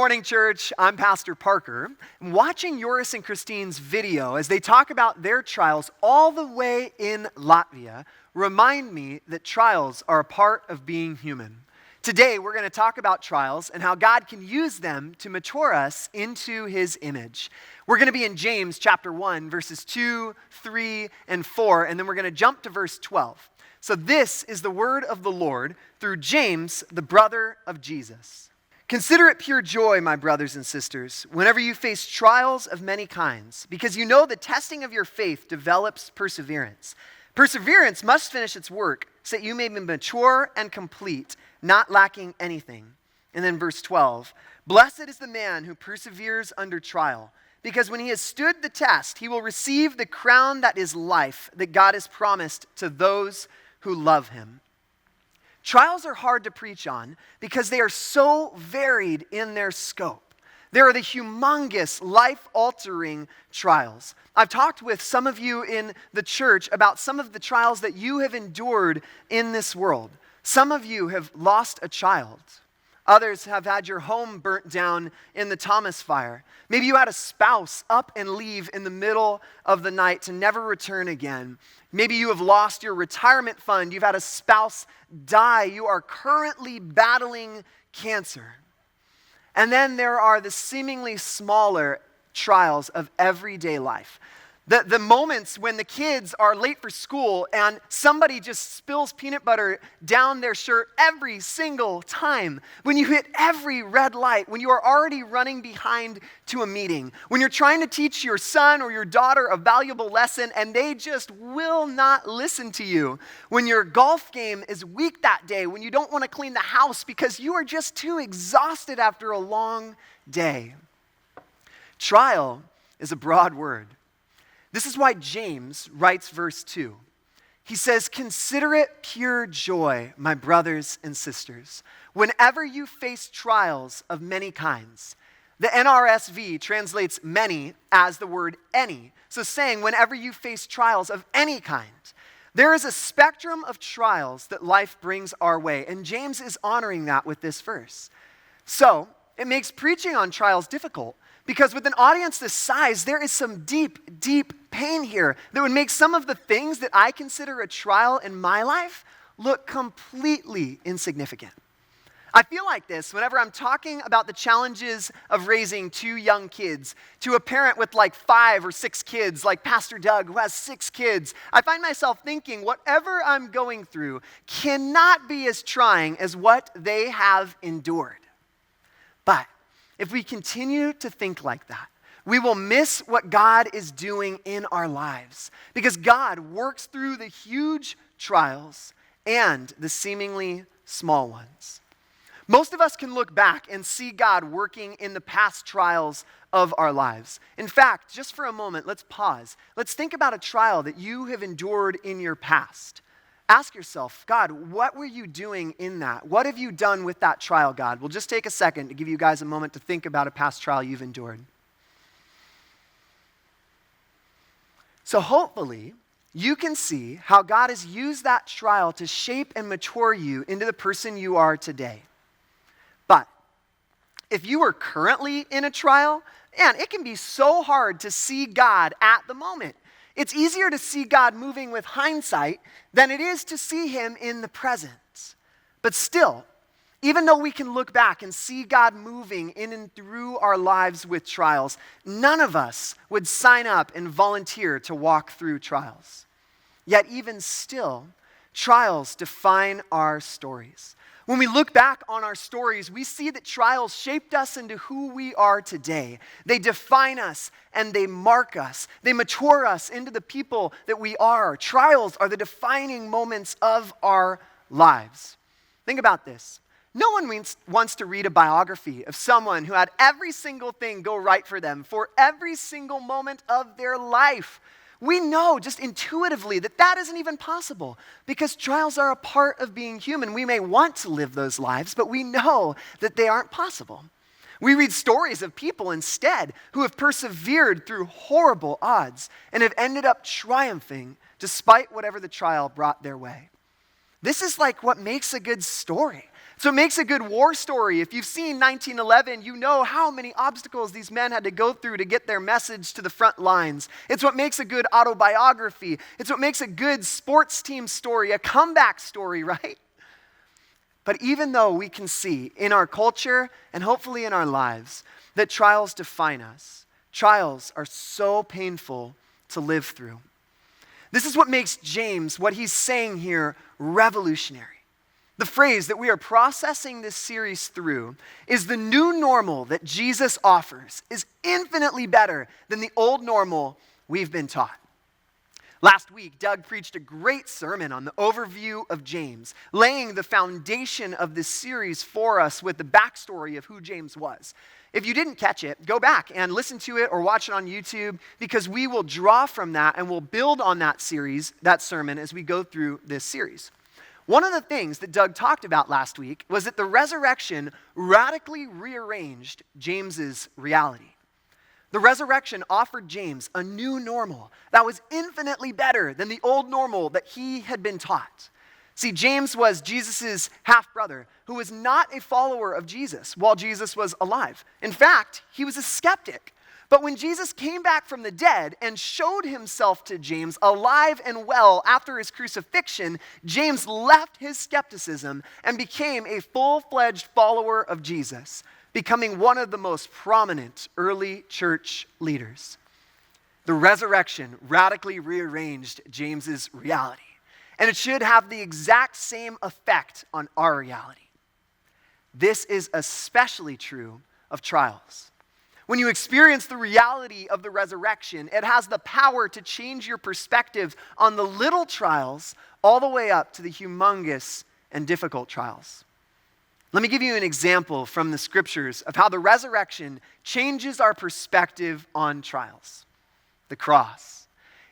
morning, church. I'm Pastor Parker. Watching Joris and Christine's video as they talk about their trials all the way in Latvia remind me that trials are a part of being human. Today, we're going to talk about trials and how God can use them to mature us into His image. We're going to be in James chapter 1, verses 2, 3, and 4, and then we're going to jump to verse 12. So this is the word of the Lord through James, the brother of Jesus. Consider it pure joy, my brothers and sisters, whenever you face trials of many kinds, because you know the testing of your faith develops perseverance. Perseverance must finish its work, so that you may be mature and complete, not lacking anything. And then verse 12, blessed is the man who perseveres under trial, because when he has stood the test, he will receive the crown that is life, that God has promised to those who love Him. Trials are hard to preach on because they are so varied in their scope. There are the humongous, life-altering trials. I've talked with some of you in the church about some of the trials that you have endured in this world. Some of you have lost a child. Others have had your home burnt down in the Thomas fire. Maybe you had a spouse up and leave in the middle of the night to never return again. Maybe you have lost your retirement fund. You've had a spouse die. You are currently battling cancer. And then there are the seemingly smaller trials of everyday life. The moments when the kids are late for school and somebody just spills peanut butter down their shirt every single time. When you hit every red light, when you are already running behind to a meeting. When you're trying to teach your son or your daughter a valuable lesson and they just will not listen to you. When your golf game is weak that day. When you don't want to clean the house because you are just too exhausted after a long day. Trial is a broad word. This is why James writes verse 2. He says, consider it pure joy, my brothers and sisters, whenever you face trials of many kinds. The NRSV translates many as the word any. So saying whenever you face trials of any kind. There is a spectrum of trials that life brings our way, and James is honoring that with this verse. So it makes preaching on trials difficult. Because with an audience this size, there is some deep, deep pain here that would make some of the things that I consider a trial in my life look completely insignificant. I feel like this whenever I'm talking about the challenges of raising 2 young kids to a parent with like 5 or 6 kids, like Pastor Doug, who has 6 kids. I find myself thinking whatever I'm going through cannot be as trying as what they have endured. But if we continue to think like that, we will miss what God is doing in our lives because God works through the huge trials and the seemingly small ones. Most of us can look back and see God working in the past trials of our lives. In fact, just for a moment, let's pause. Let's think about a trial that you have endured in your past. Ask yourself, God, what were you doing in that? What have you done with that trial, God? We'll just take a second to give you guys a moment to think about a past trial you've endured. So hopefully, you can see how God has used that trial to shape and mature you into the person you are today. But if you are currently in a trial, man, it can be so hard to see God at the moment. It's easier to see God moving with hindsight than it is to see Him in the present. But still, even though we can look back and see God moving in and through our lives with trials, none of us would sign up and volunteer to walk through trials. Yet even still, trials define our stories. When we look back on our stories, we see that trials shaped us into who we are today. They define us and they mark us. They mature us into the people that we are. Trials are the defining moments of our lives. Think about this. No one wants to read a biography of someone who had every single thing go right for them for every single moment of their life. We know just intuitively that that isn't even possible because trials are a part of being human. We may want to live those lives, but we know that they aren't possible. We read stories of people instead who have persevered through horrible odds and have ended up triumphing despite whatever the trial brought their way. This is like what makes a good story. So it makes a good war story. If you've seen 1911, you know how many obstacles these men had to go through to get their message to the front lines. It's what makes a good autobiography. It's what makes a good sports team story, a comeback story, right? But even though we can see in our culture and hopefully in our lives that trials define us, trials are so painful to live through. This is what makes James, what he's saying here, revolutionary. The phrase that we are processing this series through is the new normal that Jesus offers is infinitely better than the old normal we've been taught. Last week, Doug preached a great sermon on the overview of James, laying the foundation of this series for us with the backstory of who James was. If you didn't catch it, go back and listen to it or watch it on YouTube, because we will draw from that and we'll build on that series, that sermon, as we go through this series. One of the things that Doug talked about last week was that the resurrection radically rearranged James's reality. The resurrection offered James a new normal that was infinitely better than the old normal that he had been taught. See, James was Jesus' half-brother who was not a follower of Jesus while Jesus was alive. In fact, he was a skeptic. But when Jesus came back from the dead and showed himself to James alive and well after his crucifixion, James left his skepticism and became a full-fledged follower of Jesus, becoming one of the most prominent early church leaders. The resurrection radically rearranged James's reality, and it should have the exact same effect on our reality. This is especially true of trials. When you experience the reality of the resurrection, it has the power to change your perspective on the little trials all the way up to the humongous and difficult trials. Let me give you an example from the scriptures of how the resurrection changes our perspective on trials. The cross.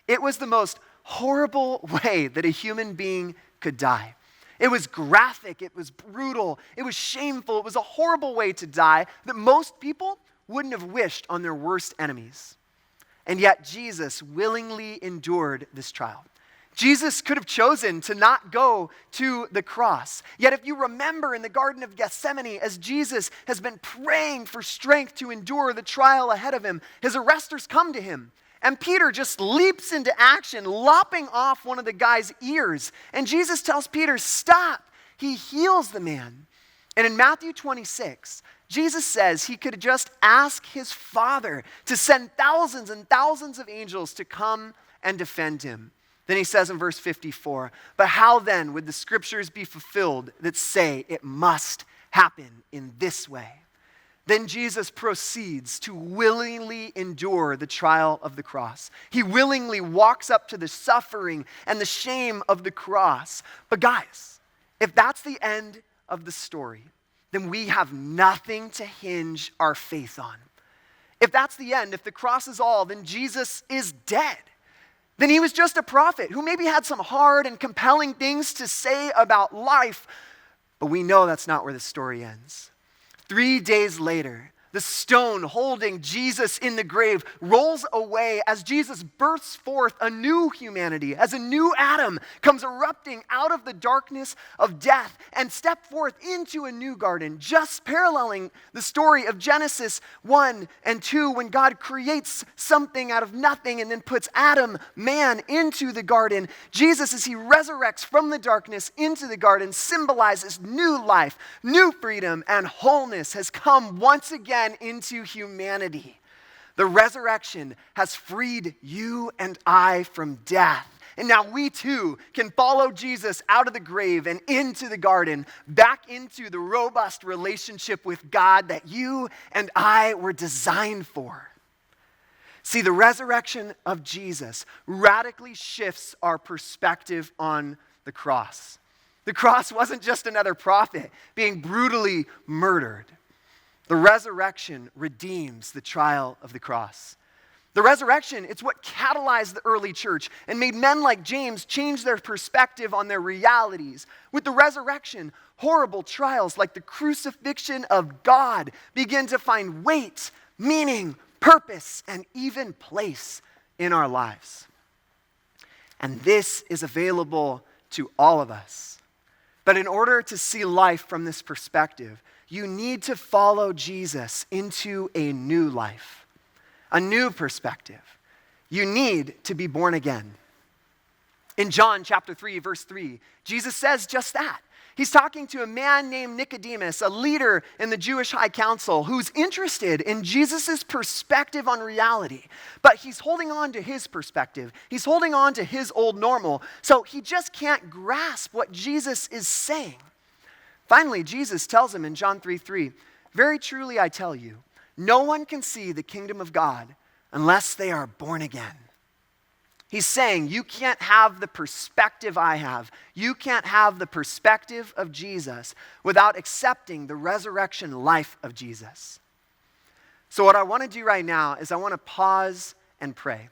It was the most horrible way that a human being could die. It was graphic, it was brutal, it was shameful, it was a horrible way to die that most people wouldn't have wished on their worst enemies. And yet Jesus willingly endured this trial. Jesus could have chosen to not go to the cross. Yet if you remember in the Garden of Gethsemane, as Jesus has been praying for strength to endure the trial ahead of him, his arresters come to him. And Peter just leaps into action, lopping off one of the guy's ears. And Jesus tells Peter, stop. He heals the man. And in Matthew 26, Jesus says he could just ask his Father to send thousands and thousands of angels to come and defend him. Then he says in verse 54, but how then would the scriptures be fulfilled that say it must happen in this way? Then Jesus proceeds to willingly endure the trial of the cross. He willingly walks up to the suffering and the shame of the cross. But guys, if that's the end of the story, then we have nothing to hinge our faith on. If that's the end, if the cross is all, then Jesus is dead. Then he was just a prophet who maybe had some hard and compelling things to say about life, but we know that's not where the story ends. 3 days later, the stone holding Jesus in the grave rolls away as Jesus births forth a new humanity, as a new Adam comes erupting out of the darkness of death and steps forth into a new garden, just paralleling the story of Genesis 1 and 2 when God creates something out of nothing and then puts Adam, man, into the garden. Jesus, as he resurrects from the darkness into the garden, symbolizes new life, new freedom, and wholeness has come once again into humanity. The resurrection has freed you and I from death. And now we too can follow Jesus out of the grave and into the garden, back into the robust relationship with God that you and I were designed for. See, the resurrection of Jesus radically shifts our perspective on the cross. The cross wasn't just another prophet being brutally murdered. The resurrection redeems the trial of the cross. The resurrection, it's what catalyzed the early church and made men like James change their perspective on their realities. With the resurrection, horrible trials like the crucifixion of God begin to find weight, meaning, purpose, and even place in our lives. And this is available to all of us. But in order to see life from this perspective, you need to follow Jesus into a new life, a new perspective. You need to be born again. In John chapter 3, verse 3, Jesus says just that. He's talking to a man named Nicodemus, a leader in the Jewish high council, who's interested in Jesus' perspective on reality. But he's holding on to his perspective. He's holding on to his old normal. So he just can't grasp what Jesus is saying. Finally, Jesus tells him in John 3:3, "Very truly I tell you, no one can see the kingdom of God unless they are born again." He's saying, you can't have the perspective I have. You can't have the perspective of Jesus without accepting the resurrection life of Jesus. So what I want to do right now is I want to pause and pray.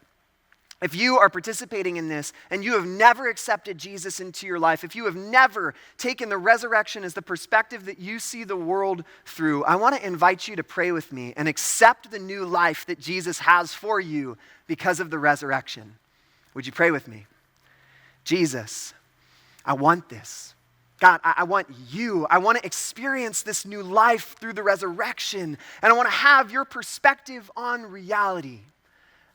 If you are participating in this and you have never accepted Jesus into your life, if you have never taken the resurrection as the perspective that you see the world through, I want to invite you to pray with me and accept the new life that Jesus has for you because of the resurrection. Would you pray with me? Jesus, I want this. God, I want you. I want to experience this new life through the resurrection, and I want to have your perspective on reality.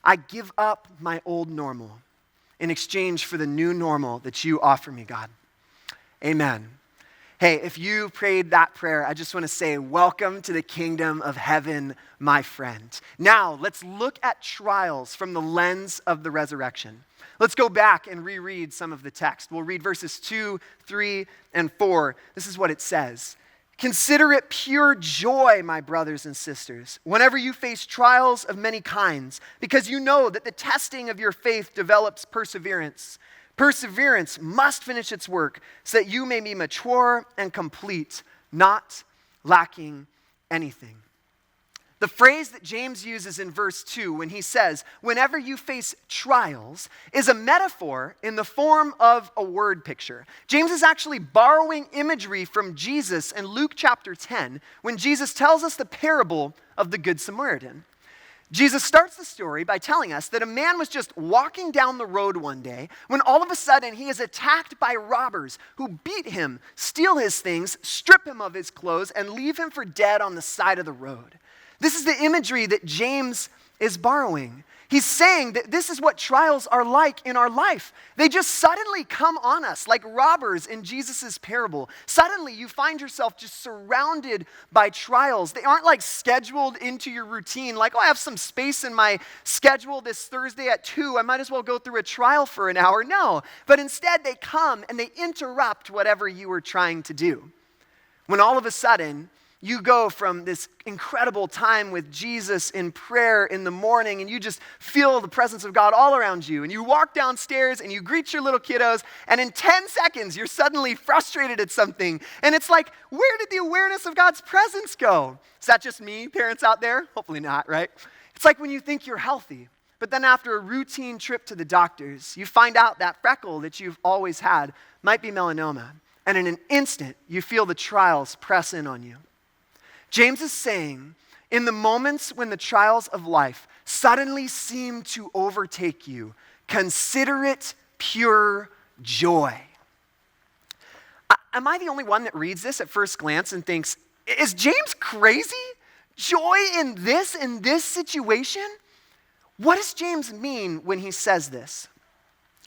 I give up my old normal in exchange for the new normal that you offer me, God. Amen. Hey, if you prayed that prayer, I just want to say, welcome to the kingdom of heaven, my friend. Now, let's look at trials from the lens of the resurrection. Let's go back and reread some of the text. We'll read verses 2, 3, and 4. This is what it says. "Consider it pure joy, my brothers and sisters, whenever you face trials of many kinds, because you know that the testing of your faith develops perseverance. Perseverance must finish its work so that you may be mature and complete, not lacking anything." The phrase that James uses in verse 2 when he says, "whenever you face trials," is a metaphor in the form of a word picture. James is actually borrowing imagery from Jesus in Luke chapter 10 when Jesus tells us the parable of the Good Samaritan. Jesus starts the story by telling us that a man was just walking down the road one day when all of a sudden he is attacked by robbers who beat him, steal his things, strip him of his clothes, and leave him for dead on the side of the road. This is the imagery that James is borrowing. He's saying that this is what trials are like in our life. They just suddenly come on us like robbers in Jesus' parable. Suddenly you find yourself just surrounded by trials. They aren't like scheduled into your routine, like, oh, I have some space in my schedule this Thursday at 2. I might as well go through a trial for an hour. No, but instead they come and they interrupt whatever you were trying to do. When all of a sudden, you go from this incredible time with Jesus in prayer in the morning and you just feel the presence of God all around you. And you walk downstairs and you greet your little kiddos, and in 10 seconds you're suddenly frustrated at something. And it's like, where did the awareness of God's presence go? Is that just me, parents out there? Hopefully not, right? It's like when you think you're healthy, but then after a routine trip to the doctors, you find out that freckle that you've always had might be melanoma. And in an instant, you feel the trials press in on you. James is saying, in the moments when the trials of life suddenly seem to overtake you, consider it pure joy. Am I the only one that reads this at first glance and thinks, is James crazy? Joy in this situation? What does James mean when he says this?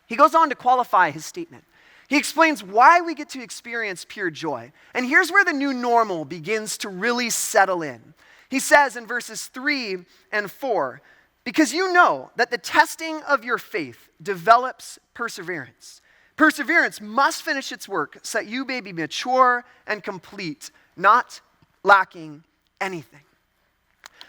He goes on to qualify his statement. He explains why we get to experience pure joy. And here's where the new normal begins to really settle in. He says in verses 3 and 4, "Because you know that the testing of your faith develops perseverance. Perseverance must finish its work so that you may be mature and complete, not lacking anything."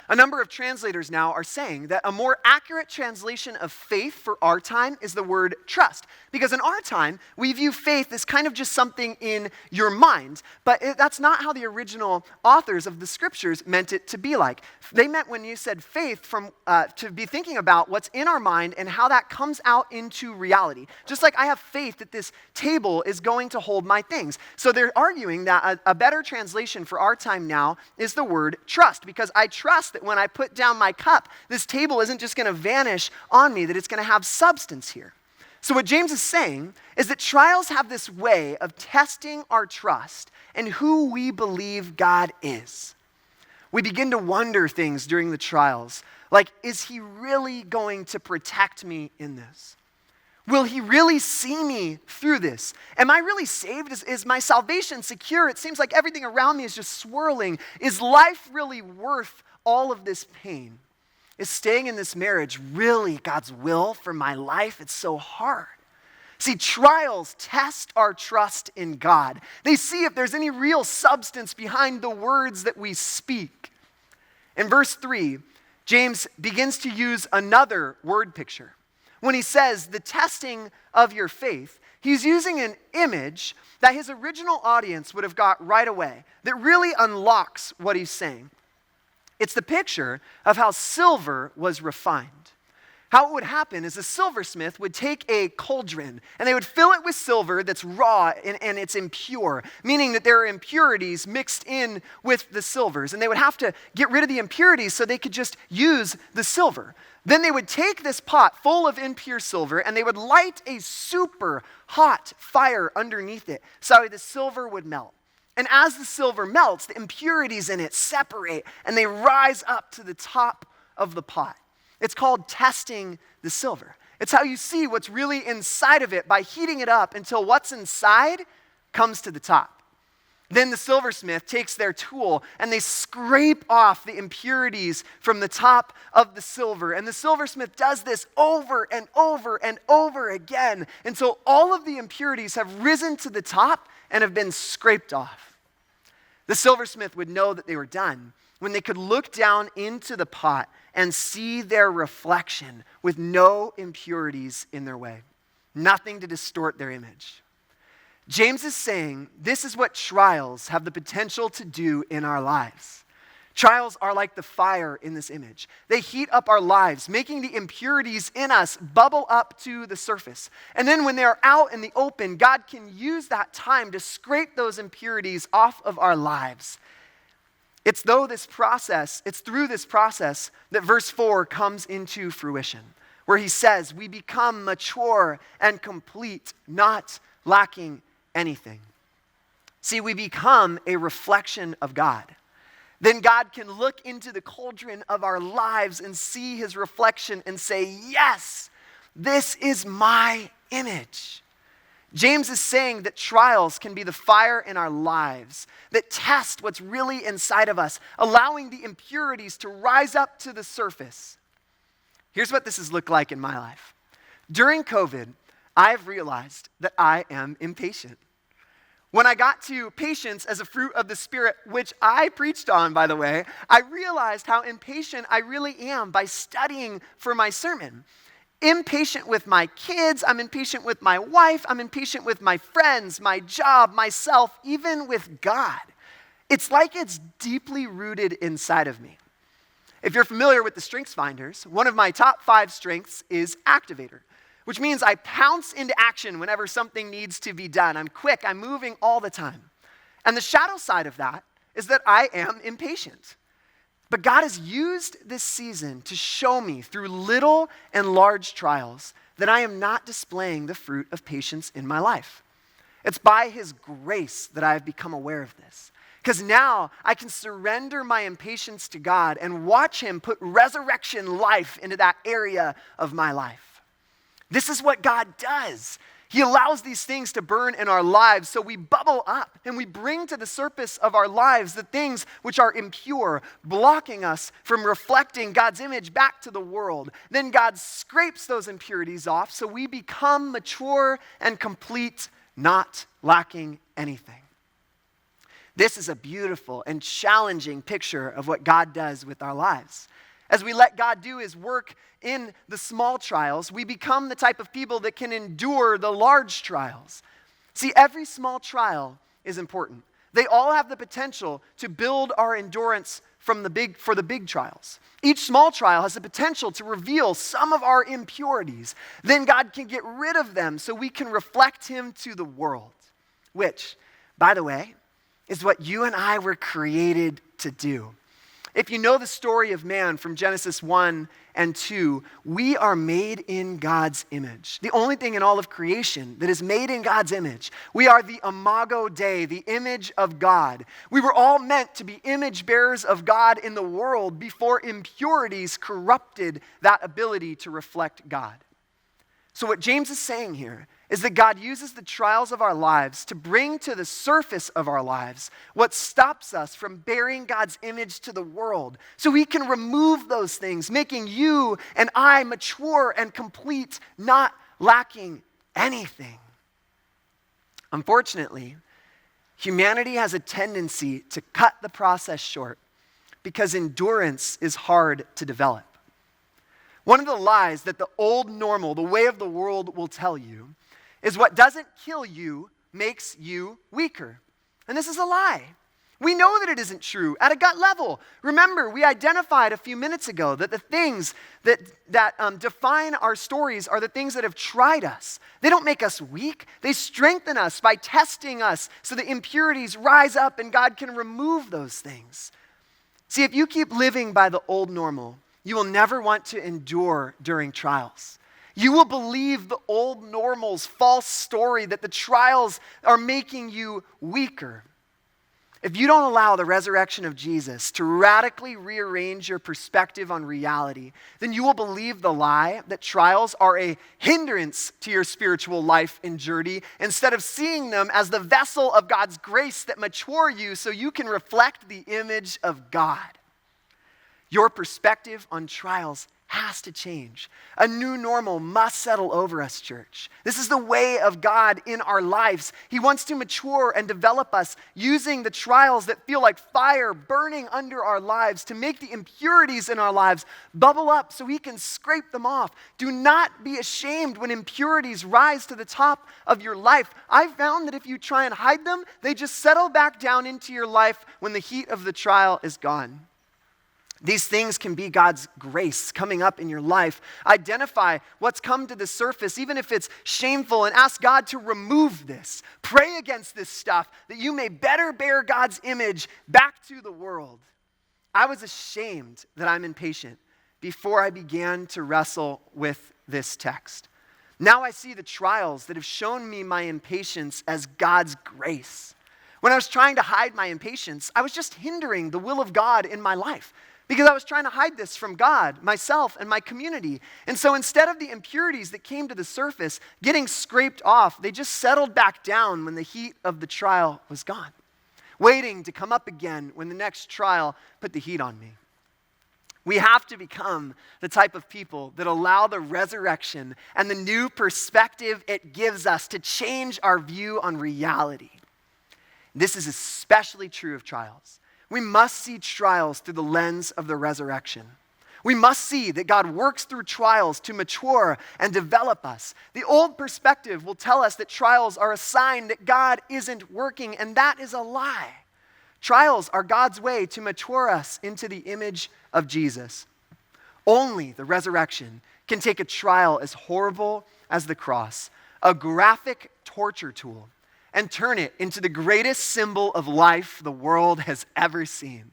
A number of translators now are saying that a more accurate translation of faith for our time is the word trust. Because in our time, we view faith as kind of just something in your mind. But that's not how the original authors of the scriptures meant it to be like. They meant when you said faith to be thinking about what's in our mind and how that comes out into reality. Just like I have faith that this table is going to hold my things. So they're arguing that a better translation for our time now is the word trust. Because I trust that when I put down my cup, this table isn't just going to vanish on me, that it's going to have substance here. So what James is saying is that trials have this way of testing our trust in who we believe God is. We begin to wonder things during the trials, like, is he really going to protect me in this? Will he really see me through this? Am I really saved? Is my salvation secure? It seems like everything around me is just swirling. Is life really worth all of this pain? Is staying in this marriage really God's will for my life? It's so hard. See, trials test our trust in God. They see if there's any real substance behind the words that we speak. In verse 3, James begins to use another word picture. When he says the testing of your faith, he's using an image that his original audience would have got right away, that really unlocks what he's saying. It's the picture of how silver was refined. How it would happen is a silversmith would take a cauldron and they would fill it with silver that's raw and it's impure, meaning that there are impurities mixed in with the silvers. And they would have to get rid of the impurities so they could just use the silver. Then they would take this pot full of impure silver and they would light a super hot fire underneath it so the silver would melt. And as the silver melts, the impurities in it separate and they rise up to the top of the pot. It's called testing the silver. It's how you see what's really inside of it by heating it up until what's inside comes to the top. Then the silversmith takes their tool and they scrape off the impurities from the top of the silver. And the silversmith does this over and over and over again until all of the impurities have risen to the top and have been scraped off. The silversmith would know that they were done when they could look down into the pot and see their reflection with no impurities in their way, nothing to distort their image. James is saying this is what trials have the potential to do in our lives. Trials are like the fire in this image. They heat up our lives, making the impurities in us bubble up to the surface. And then when they're out in the open, God can use that time to scrape those impurities off of our lives. It's through this process that verse 4 comes into fruition, where he says, we become mature and complete, not lacking anything. See, we become a reflection of God. Then God can look into the cauldron of our lives and see his reflection and say, yes, this is my image. James is saying that trials can be the fire in our lives that test what's really inside of us, allowing the impurities to rise up to the surface. Here's what this has looked like in my life. During COVID, I've realized that I am impatient. When I got to patience as a fruit of the Spirit, which I preached on, by the way, I realized how impatient I really am by studying for my sermon. Impatient with my kids, I'm impatient with my wife, I'm impatient with my friends, my job, myself, even with God. It's like it's deeply rooted inside of me. If you're familiar with the Strengths Finders, one of my top 5 strengths is activator, which means I pounce into action whenever something needs to be done. I'm quick, I'm moving all the time. And the shadow side of that is that I am impatient. But God has used this season to show me through little and large trials that I am not displaying the fruit of patience in my life. It's by his grace that I have become aware of this. Because now I can surrender my impatience to God and watch him put resurrection life into that area of my life. This is what God does. He allows these things to burn in our lives so we bubble up and we bring to the surface of our lives the things which are impure, blocking us from reflecting God's image back to the world. Then God scrapes those impurities off so we become mature and complete, not lacking anything. This is a beautiful and challenging picture of what God does with our lives. As we let God do his work in the small trials, we become the type of people that can endure the large trials. See, every small trial is important. They all have the potential to build our endurance for the big trials. Each small trial has the potential to reveal some of our impurities. Then God can get rid of them so we can reflect him to the world, which, by the way, is what you and I were created to do. If you know the story of man from Genesis 1 and 2, we are made in God's image. The only thing in all of creation that is made in God's image. We are the imago Dei, the image of God. We were all meant to be image bearers of God in the world before impurities corrupted that ability to reflect God. So what James is saying here is that God uses the trials of our lives to bring to the surface of our lives what stops us from bearing God's image to the world, so he can remove those things, making you and I mature and complete, not lacking anything. Unfortunately, humanity has a tendency to cut the process short because endurance is hard to develop. One of the lies that the old normal, the way of the world, will tell you is what doesn't kill you makes you weaker. And this is a lie. We know that it isn't true at a gut level. Remember, we identified a few minutes ago that the things that define our stories are the things that have tried us. They don't make us weak. They strengthen us by testing us so the impurities rise up and God can remove those things. See, if you keep living by the old normal, you will never want to endure during trials. You will believe the old normal's false story that the trials are making you weaker. If you don't allow the resurrection of Jesus to radically rearrange your perspective on reality, then you will believe the lie that trials are a hindrance to your spiritual life and journey instead of seeing them as the vessel of God's grace that mature you so you can reflect the image of God. Your perspective on trials has to change. A new normal must settle over us, church. This is the way of God in our lives. He wants to mature and develop us using the trials that feel like fire burning under our lives to make the impurities in our lives bubble up so he can scrape them off. Do not be ashamed when impurities rise to the top of your life. I've found that if you try and hide them, they just settle back down into your life when the heat of the trial is gone. These things can be God's grace coming up in your life. Identify what's come to the surface, even if it's shameful, and ask God to remove this. Pray against this stuff that you may better bear God's image back to the world. I was ashamed that I'm impatient before I began to wrestle with this text. Now I see the trials that have shown me my impatience as God's grace. When I was trying to hide my impatience, I was just hindering the will of God in my life, because I was trying to hide this from God, myself, and my community. And so instead of the impurities that came to the surface getting scraped off, they just settled back down when the heat of the trial was gone, waiting to come up again when the next trial put the heat on me. We have to become the type of people that allow the resurrection and the new perspective it gives us to change our view on reality. This is especially true of trials. We must see trials through the lens of the resurrection. We must see that God works through trials to mature and develop us. The old perspective will tell us that trials are a sign that God isn't working, and that is a lie. Trials are God's way to mature us into the image of Jesus. Only the resurrection can take a trial as horrible as the cross, a graphic torture tool, and turn it into the greatest symbol of life the world has ever seen.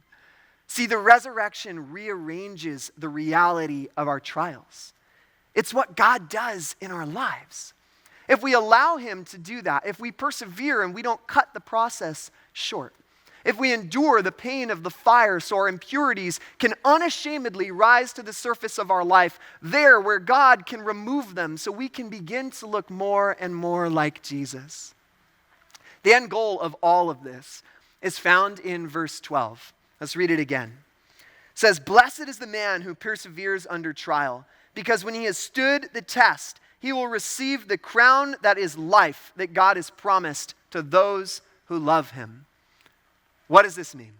See, the resurrection rearranges the reality of our trials. It's what God does in our lives. If we allow him to do that, if we persevere and we don't cut the process short, if we endure the pain of the fire so our impurities can unashamedly rise to the surface of our life, there where God can remove them so we can begin to look more and more like Jesus. The end goal of all of this is found in verse 12. Let's read it again. It says, "Blessed is the man who perseveres under trial, because when he has stood the test, he will receive the crown that is life that God has promised to those who love him." What does this mean?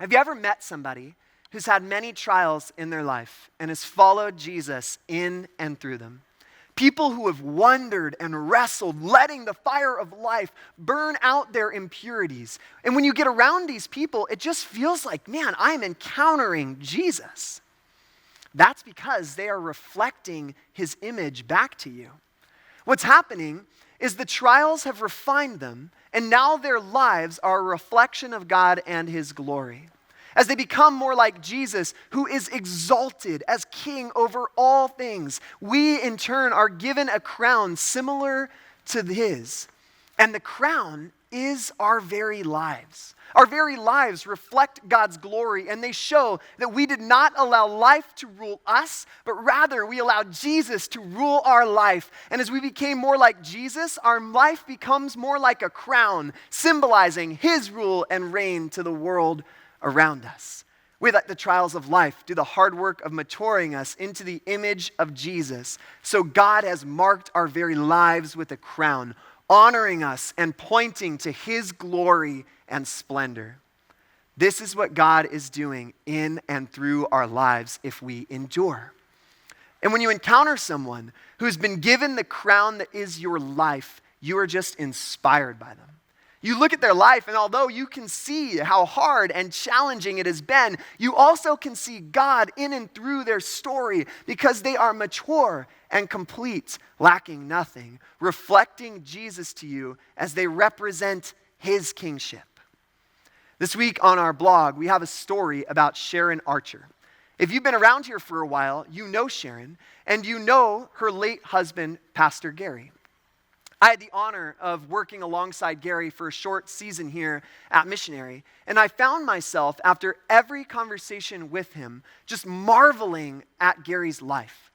Have you ever met somebody who's had many trials in their life and has followed Jesus in and through them? People who have wondered and wrestled, letting the fire of life burn out their impurities. And when you get around these people, it just feels like, man, I'm encountering Jesus. That's because they are reflecting his image back to you. What's happening is the trials have refined them, and now their lives are a reflection of God and his glory. as they become more like Jesus, who is exalted as king over all things, we in turn are given a crown similar to his. And the crown is our very lives. Our very lives reflect God's glory, and they show that we did not allow life to rule us, but rather we allowed Jesus to rule our life. And as we became more like Jesus, our life becomes more like a crown, symbolizing his rule and reign to the world around us. We let the trials of life do the hard work of maturing us into the image of Jesus. So God has marked our very lives with a crown, honoring us and pointing to his glory and splendor. This is what God is doing in and through our lives if we endure. And when you encounter someone who's been given the crown that is your life, you are just inspired by them. You look at their life, and although you can see how hard and challenging it has been, you also can see God in and through their story because they are mature and complete, lacking nothing, reflecting Jesus to you as they represent his kingship. This week on our blog, we have a story about Sharon Archer. If you've been around here for a while, you know Sharon, and you know her late husband, Pastor Gary. I had the honor of working alongside Gary for a short season here at Missionary, and I found myself, after every conversation with him, just marveling at Gary's life.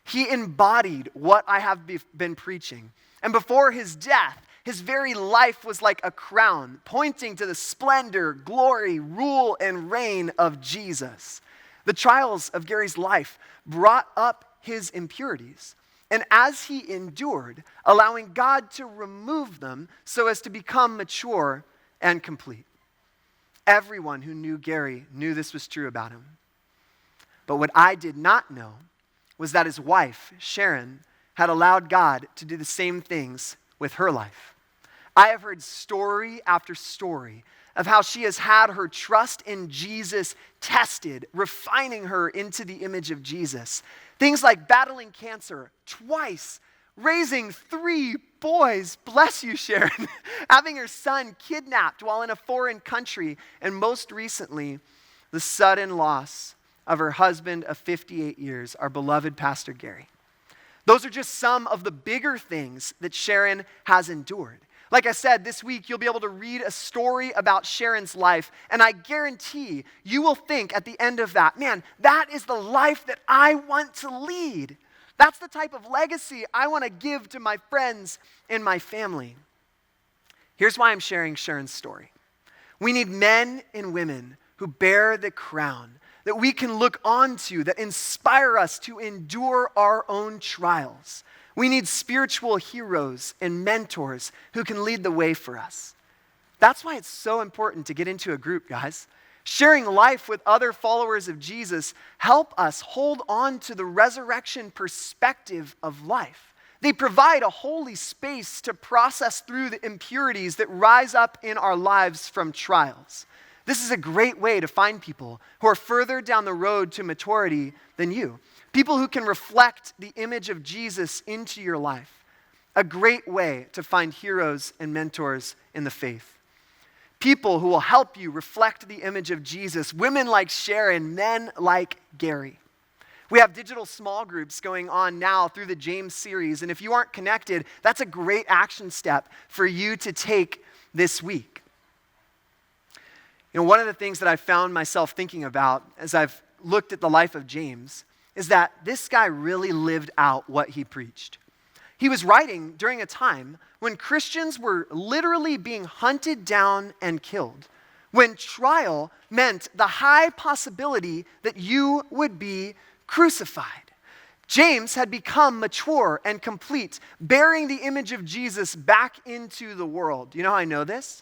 He embodied what I have been preaching, and before his death, his very life was like a crown, pointing to the splendor, glory, rule, and reign of Jesus. The trials of Gary's life brought up his impurities. And as he endured, allowing God to remove them so as to become mature and complete. Everyone who knew Gary knew this was true about him. But what I did not know was that his wife, Sharon, had allowed God to do the same things with her life. I have heard story after story of how she has had her trust in Jesus tested, refining her into the image of Jesus. Things like battling cancer twice, raising 3 boys, bless you, Sharon, having her son kidnapped while in a foreign country, and most recently, the sudden loss of her husband of 58 years, our beloved Pastor Gary. Those are just some of the bigger things that Sharon has endured. Like I said, this week you'll be able to read a story about Sharon's life, and I guarantee you will think at the end of that, man, that is the life that I want to lead. That's the type of legacy I want to give to my friends and my family. Here's why I'm sharing Sharon's story. We need men and women who bear the crown that we can look onto, that inspire us to endure our own trials. We need spiritual heroes and mentors who can lead the way for us. That's why it's so important to get into a group, guys. Sharing life with other followers of Jesus help us hold on to the resurrection perspective of life. They provide a holy space to process through the impurities that rise up in our lives from trials. This is a great way to find people who are further down the road to maturity than you. People who can reflect the image of Jesus into your life. A great way to find heroes and mentors in the faith. People who will help you reflect the image of Jesus. Women like Sharon, men like Gary. We have digital small groups going on now through the James series. And if you aren't connected, that's a great action step for you to take this week. You know, one of the things that I found myself thinking about as I've looked at the life of James is that this guy really lived out what he preached. He was writing during a time when Christians were literally being hunted down and killed, when trial meant the high possibility that you would be crucified. James had become mature and complete, bearing the image of Jesus back into the world. You know how I know this?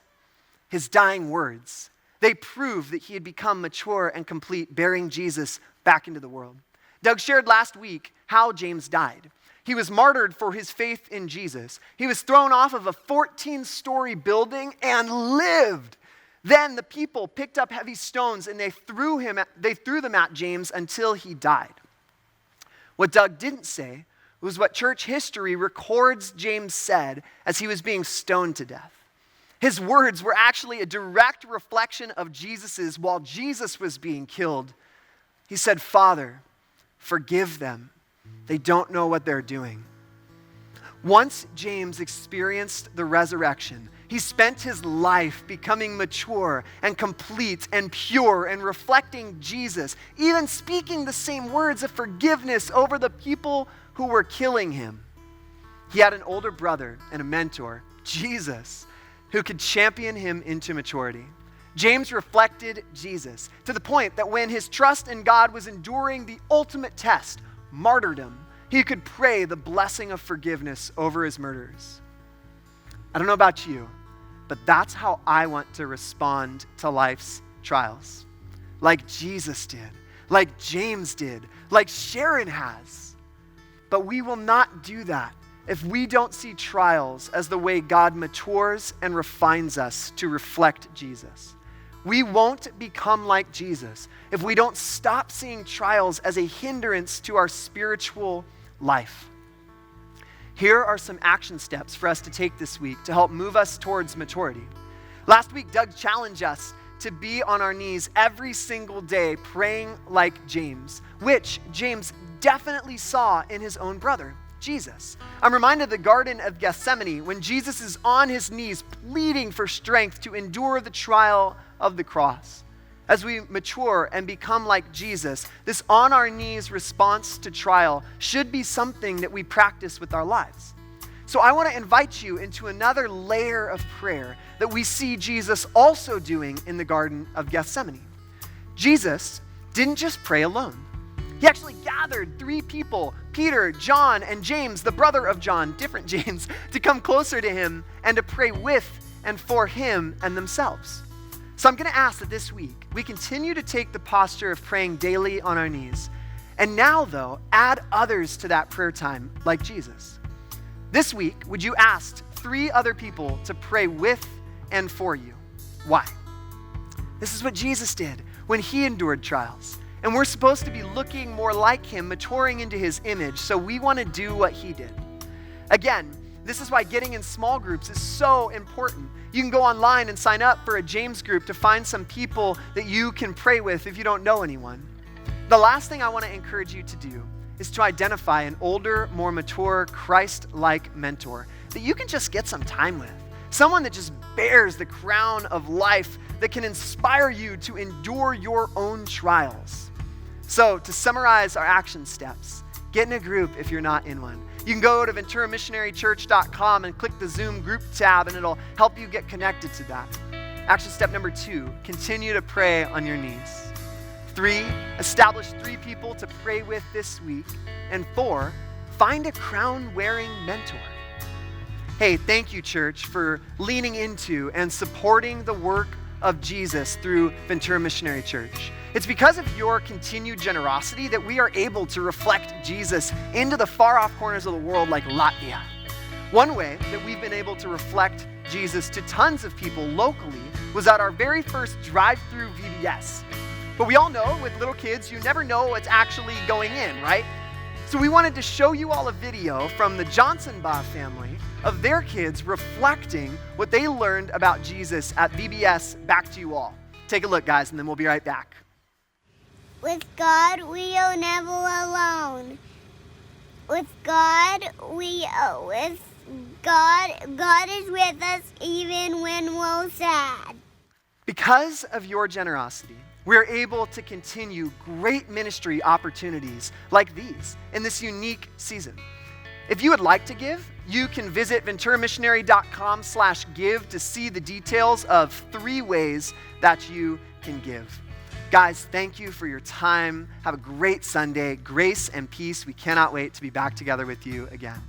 His dying words. They prove that he had become mature and complete, bearing Jesus back into the world. Doug shared last week how James died. He was martyred for his faith in Jesus. He was thrown off of a 14-story building and lived. Then the people picked up heavy stones and they threw them at James until he died. What Doug didn't say was what church history records James said as he was being stoned to death. His words were actually a direct reflection of Jesus's while Jesus was being killed. He said, "Father, forgive them. They don't know what they're doing." Once James experienced the resurrection, he spent his life becoming mature and complete and pure and reflecting Jesus, even speaking the same words of forgiveness over the people who were killing him. He had an older brother and a mentor, Jesus, who could champion him into maturity. James reflected Jesus to the point that when his trust in God was enduring the ultimate test, martyrdom, he could pray the blessing of forgiveness over his murderers. I don't know about you, but that's how I want to respond to life's trials. Like Jesus did, like James did, like Sharon has. But we will not do that if we don't see trials as the way God matures and refines us to reflect Jesus. We won't become like Jesus if we don't stop seeing trials as a hindrance to our spiritual life. Here are some action steps for us to take this week to help move us towards maturity. Last week, Doug challenged us to be on our knees every single day praying like James, which James definitely saw in his own brother, Jesus. I'm reminded of the Garden of Gethsemane when Jesus is on his knees pleading for strength to endure the trial of the cross. As we mature and become like Jesus, this on our knees response to trial should be something that we practice with our lives. So I want to invite you into another layer of prayer that we see Jesus also doing in the Garden of Gethsemane. Jesus didn't just pray alone. He actually gathered 3 people, Peter, John, and James, the brother of John, different James, to come closer to him and to pray with and for him and themselves. So I'm going to ask that this week we continue to take the posture of praying daily on our knees. And now, though, add others to that prayer time like Jesus. This week, would you ask 3 other people to pray with and for you? Why? This is what Jesus did when he endured trials. And we're supposed to be looking more like him, maturing into his image. So we want to do what he did. Again, this is why getting in small groups is so important. You can go online and sign up for a James group to find some people that you can pray with if you don't know anyone. The last thing I want to encourage you to do is to identify an older, more mature, Christ-like mentor that you can just get some time with. Someone that just bears the crown of life that can inspire you to endure your own trials. So to summarize our action steps, get in a group if you're not in one. You can go to venturamissionarychurch.com and click the Zoom group tab and it'll help you get connected to that. Action step number 2, continue to pray on your knees. 3, establish 3 people to pray with this week. And 4, find a crown-wearing mentor. Hey, thank you, church, for leaning into and supporting the work of Jesus through Ventura Missionary Church. It's because of your continued generosity that we are able to reflect Jesus into the far-off corners of the world like Latvia. One way that we've been able to reflect Jesus to tons of people locally was at our very first drive-through VBS. But we all know with little kids, you never know what's actually going in, right? So we wanted to show you all a video from the Johnson-Baugh family of their kids reflecting what they learned about Jesus at VBS back to you all. Take a look, guys, and then we'll be right back. With God, we are never alone. With God, God is with us even when we're sad. Because of your generosity, we're able to continue great ministry opportunities like these in this unique season. If you would like to give, you can visit venturamissionary.com/give to see the details of 3 ways that you can give. Guys, thank you for your time. Have a great Sunday. Grace and peace. We cannot wait to be back together with you again.